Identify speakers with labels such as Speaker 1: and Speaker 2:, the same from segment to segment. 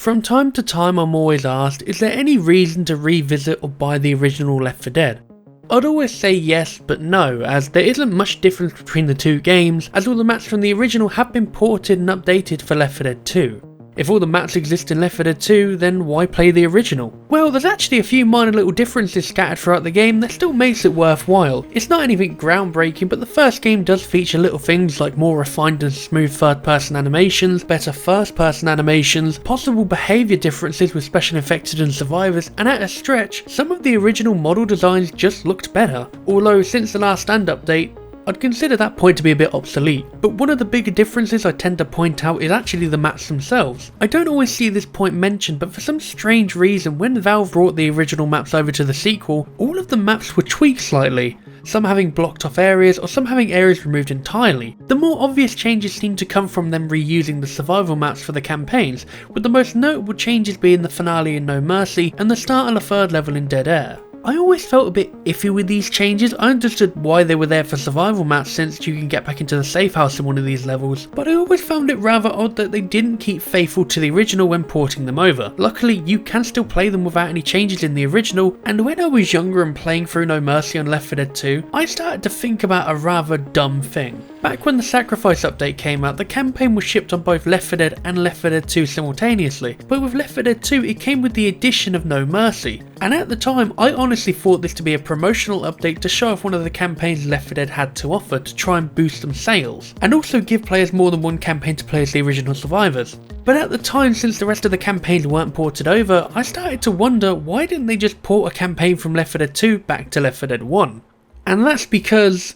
Speaker 1: From time to time I'm always asked, is there any reason to revisit or buy the original Left 4 Dead? I'd always say yes but no, as there isn't much difference between the two games, as all the maps from the original have been ported and updated for Left 4 Dead 2. If all the maps exist in Left 4 Dead 2, then why play the original? Well, there's actually a few minor little differences scattered throughout the game that still makes it worthwhile. It's not anything groundbreaking, but the first game does feature little things like more refined and smooth third person animations, better first person animations, possible behaviour differences with special infected and survivors, and at a stretch, some of the original model designs just looked better. Although since the last stand update, I'd consider that point to be a bit obsolete, but one of the bigger differences I tend to point out is actually the maps themselves. I don't always see this point mentioned, but for some strange reason when Valve brought the original maps over to the sequel, all of the maps were tweaked slightly, some having blocked off areas or some having areas removed entirely. The more obvious changes seem to come from them reusing the survival maps for the campaigns, with the most notable changes being the finale in No Mercy and the start of the third level in Dead Air. I always felt a bit iffy with these changes. I understood why they were there for survival maps since you can get back into the safe house in one of these levels, but I always found it rather odd that they didn't keep faithful to the original when porting them over. Luckily you can still play them without any changes in the original, and when I was younger and playing through No Mercy on Left 4 Dead 2, I started to think about a rather dumb thing. Back when the Sacrifice update came out, the campaign was shipped on both Left 4 Dead and Left 4 Dead 2 simultaneously, but with Left 4 Dead 2 it came with the addition of No Mercy, and at the time I honestly thought this to be a promotional update to show off one of the campaigns Left 4 Dead had to offer to try and boost some sales, and also give players more than one campaign to play as the original survivors. But at the time, since the rest of the campaigns weren't ported over, I started to wonder why didn't they just port a campaign from Left 4 Dead 2 back to Left 4 Dead 1? And that's because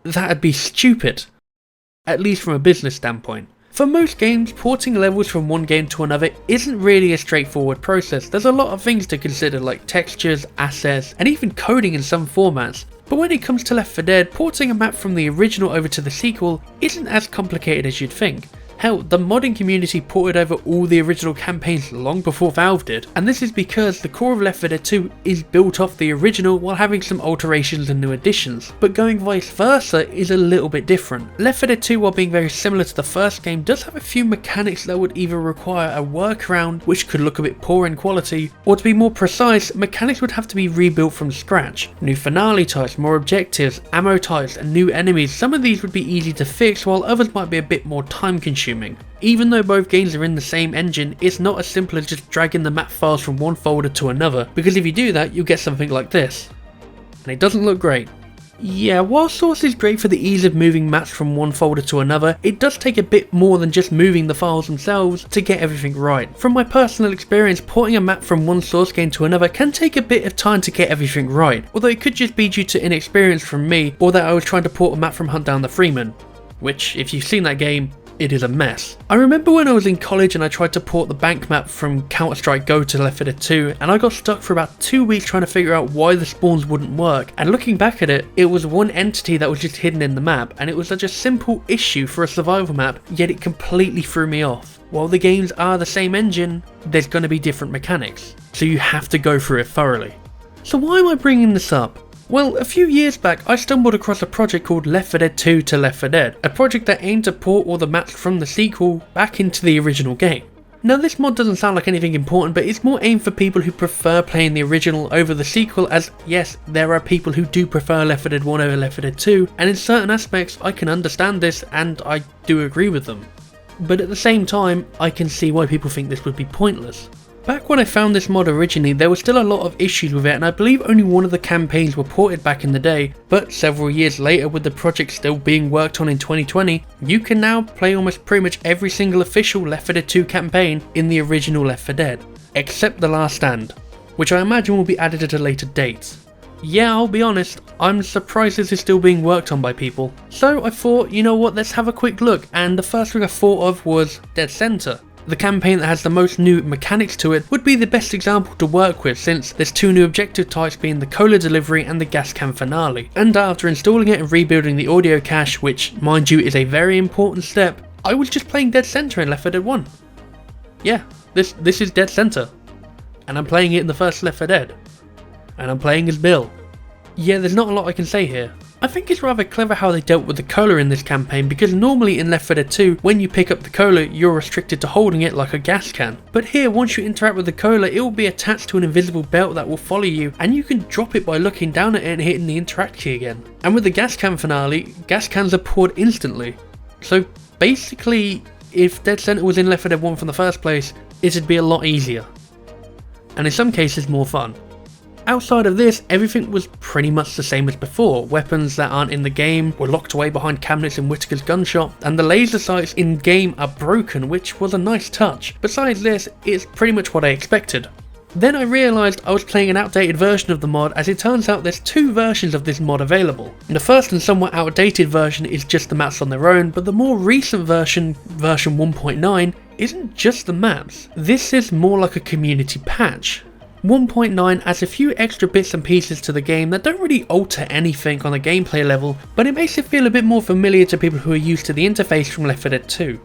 Speaker 1: that'd be stupid, at least from a business standpoint. For most games, porting levels from one game to another isn't really a straightforward process. There's a lot of things to consider like textures, assets, and even coding in some formats. But when it comes to Left 4 Dead, porting a map from the original over to the sequel isn't as complicated as you'd think. Hell, the modding community ported over all the original campaigns long before Valve did, and this is because the core of Left 4 Dead 2 is built off the original while having some alterations and new additions, but going vice versa is a little bit different. Left 4 Dead 2, while being very similar to the first game, does have a few mechanics that would either require a workaround, which could look a bit poor in quality, or to be more precise, mechanics would have to be rebuilt from scratch. New finale types, more objectives, ammo types, and new enemies. Some of these would be easy to fix, while others might be a bit more time consuming. Even though both games are in the same engine, it's not as simple as just dragging the map files from one folder to another, because if you do that, you'll get something like this. And it doesn't look great. Yeah, while Source is great for the ease of moving maps from one folder to another, it does take a bit more than just moving the files themselves to get everything right. From my personal experience, porting a map from one Source game to another can take a bit of time to get everything right, although it could just be due to inexperience from me, or that I was trying to port a map from Hunt Down the Freeman, which, if you've seen that game, it is a mess. I remember when I was in college and I tried to port the bank map from Counter-Strike Go to Left 4 Dead 2, and I got stuck for about 2 weeks trying to figure out why the spawns wouldn't work, and looking back at it, it was one entity that was just hidden in the map, and it was such a simple issue for a survival map, yet it completely threw me off. While the games are the same engine, there's going to be different mechanics, so you have to go through it thoroughly. So why am I bringing this up? Well, a few years back I stumbled across a project called Left 4 Dead 2 to Left 4 Dead, a project that aimed to port all the maps from the sequel back into the original game. Now this mod doesn't sound like anything important, but it's more aimed for people who prefer playing the original over the sequel, as yes, there are people who do prefer Left 4 Dead 1 over Left 4 Dead 2, and in certain aspects I can understand this and I do agree with them. But at the same time, I can see why people think this would be pointless. Back when I found this mod originally, there were still a lot of issues with it, and I believe only one of the campaigns were ported back in the day, but several years later, with the project still being worked on in 2020, you can now play almost pretty much every single official Left 4 Dead 2 campaign in the original Left 4 Dead, except The Last Stand, which I imagine will be added at a later date. Yeah, I'll be honest, I'm surprised this is still being worked on by people. So I thought, you know what, let's have a quick look, and the first thing I thought of was Dead Center. The campaign that has the most new mechanics to it would be the best example to work with, since there's two new objective types being the cola delivery and the gas can finale. And after installing it and rebuilding the audio cache, which mind you is a very important step, I was just playing Dead Center in Left 4 Dead 1. Yeah, this is Dead Center. And I'm playing it in the first Left 4 Dead. And I'm playing as Bill. Yeah, there's not a lot I can say here. I think it's rather clever how they dealt with the cola in this campaign, because normally in Left 4 Dead 2, when you pick up the cola, you're restricted to holding it like a gas can. But here, once you interact with the cola, it will be attached to an invisible belt that will follow you, and you can drop it by looking down at it and hitting the interact key again. And with the gas can finale, gas cans are poured instantly. So basically, if Dead Center was in Left 4 Dead 1 from the first place, it'd be a lot easier. And in some cases more fun. Outside of this, everything was pretty much the same as before. Weapons that aren't in the game were locked away behind cabinets in Whitaker's gun shop, and the laser sights in game are broken, which was a nice touch. Besides this, it's pretty much what I expected. Then I realised I was playing an outdated version of the mod, as it turns out there's two versions of this mod available. The first and somewhat outdated version is just the maps on their own, but the more recent version, version 1.9, isn't just the maps. This is more like a community patch. 1.9 adds a few extra bits and pieces to the game that don't really alter anything on a gameplay level, but it makes it feel a bit more familiar to people who are used to the interface from Left 4 Dead 2.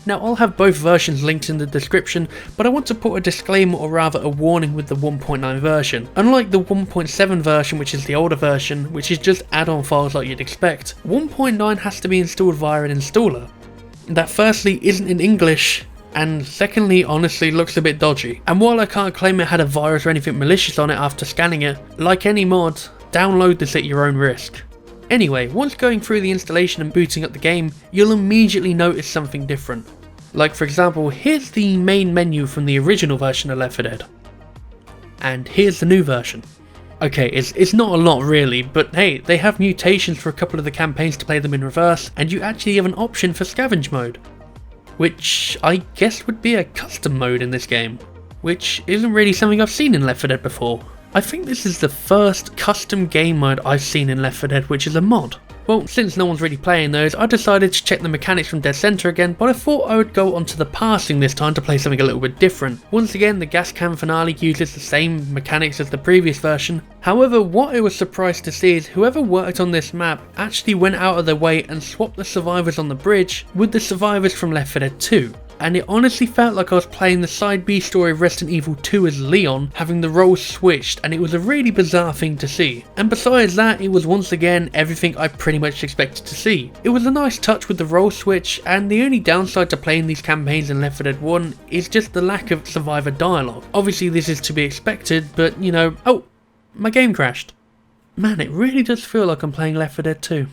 Speaker 1: Now, I'll have both versions linked in the description, but I want to put a disclaimer, or rather a warning, with the 1.9 version. Unlike the 1.7 version, which is the older version, which is just add-on files like you'd expect, 1.9 has to be installed via an installer. That firstly isn't in English, and secondly honestly looks a bit dodgy. And while I can't claim it had a virus or anything malicious on it after scanning it, like any mod, download this at your own risk. Anyway, once going through the installation and booting up the game, you'll immediately notice something different. Like for example, here's the main menu from the original version of Left 4 Dead. And here's the new version. Okay, it's not a lot really, but hey, they have mutations for a couple of the campaigns to play them in reverse, and you actually have an option for scavenge mode, which I guess would be a custom mode in this game, which isn't really something I've seen in Left 4 Dead before. I think this is the first custom game mode I've seen in Left 4 Dead which is a mod. Well, since no one's really playing those, I decided to check the mechanics from Dead Center again, but I thought I would go onto the passing this time to play something a little bit different. Once again, the gas can finale uses the same mechanics as the previous version. However, what I was surprised to see is whoever worked on this map actually went out of their way and swapped the survivors on the bridge with the survivors from Left 4 Dead 2. And it honestly felt like I was playing the side B story of Resident Evil 2 as Leon, having the roles switched, and it was a really bizarre thing to see. And besides that, it was once again everything I pretty much expected to see. It was a nice touch with the role switch, and the only downside to playing these campaigns in Left 4 Dead 1 is just the lack of survivor dialogue. Obviously this is to be expected, but you know, oh, my game crashed. Man, it really does feel like I'm playing Left 4 Dead 2.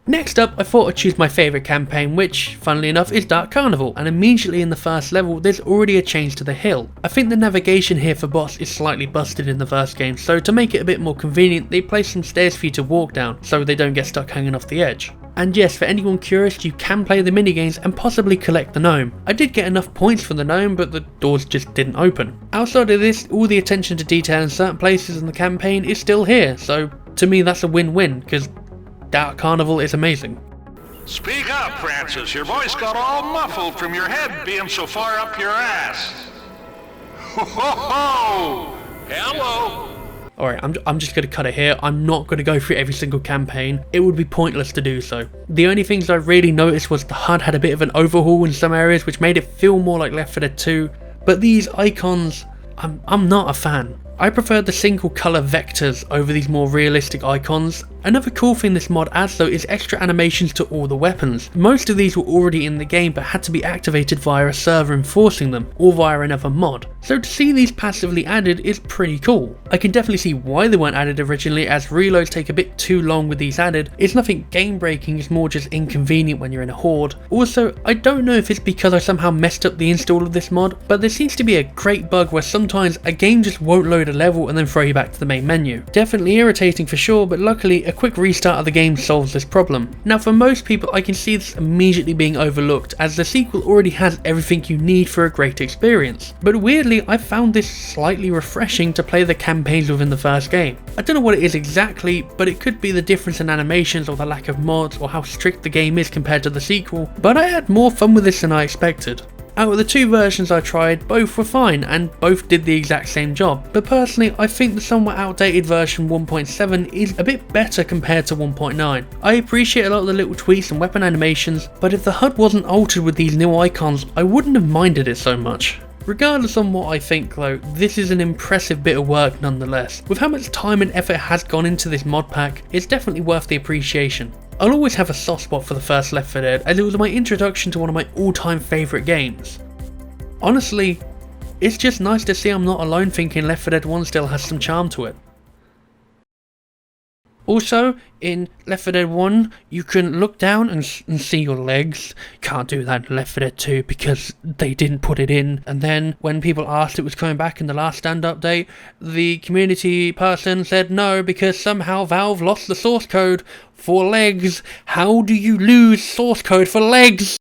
Speaker 1: Next up, I thought I'd choose my favourite campaign, which, funnily enough, is Dark Carnival, and immediately in the first level there's already a change to the hill. I think the navigation here for boss is slightly busted in the first game, so to make it a bit more convenient they place some stairs for you to walk down, so they don't get stuck hanging off the edge. And yes, for anyone curious, you can play the minigames and possibly collect the gnome. I did get enough points for the gnome, but the doors just didn't open. Outside of this, all the attention to detail in certain places in the campaign is still here, so to me that's a win-win, because Dark Carnival is amazing.
Speaker 2: Speak up, Francis. Your voice got all muffled from your head being so far up your ass. Ho ho ho! Hello!
Speaker 1: Alright, I'm just going to cut it here. I'm not going to go through every single campaign. It would be pointless to do so. The only things I really noticed was the HUD had a bit of an overhaul in some areas, which made it feel more like Left 4 Dead 2. But these icons, I'm not a fan. I prefer the single colour vectors over these more realistic icons. Another cool thing this mod adds though is extra animations to all the weapons. Most of these were already in the game but had to be activated via a server enforcing them, or via another mod. So to see these passively added is pretty cool. I can definitely see why they weren't added originally, as reloads take a bit too long with these added. It's nothing game breaking, it's more just inconvenient when you're in a horde. Also, I don't know if it's because I somehow messed up the install of this mod, but there seems to be a great bug where sometimes a game just won't load a level and then throw you back to the main menu. Definitely irritating for sure, but luckily a quick restart of the game solves this problem. Now for most people I can see this immediately being overlooked, as the sequel already has everything you need for a great experience. But weirdly I found this slightly refreshing to play the campaigns within the first game. I don't know what it is exactly, but it could be the difference in animations or the lack of mods or how strict the game is compared to the sequel, but I had more fun with this than I expected. Out of the two versions I tried, both were fine and both did the exact same job, but personally I think the somewhat outdated version 1.7 is a bit better compared to 1.9. I appreciate a lot of the little tweaks and weapon animations, but if the HUD wasn't altered with these new icons I wouldn't have minded it so much. Regardless on what I think though, this is an impressive bit of work nonetheless. With how much time and effort has gone into this mod pack, it's definitely worth the appreciation. I'll always have a soft spot for the first Left 4 Dead, as it was my introduction to one of my all-time favourite games. Honestly, it's just nice to see I'm not alone thinking Left 4 Dead 1 still has some charm to it. Also, in Left 4 Dead 1, you can look down and see your legs. Can't do that in Left 4 Dead 2 because they didn't put it in. And then when people asked it was coming back in the last stand update, the community person said no because somehow Valve lost the source code for legs. How do you lose source code for legs?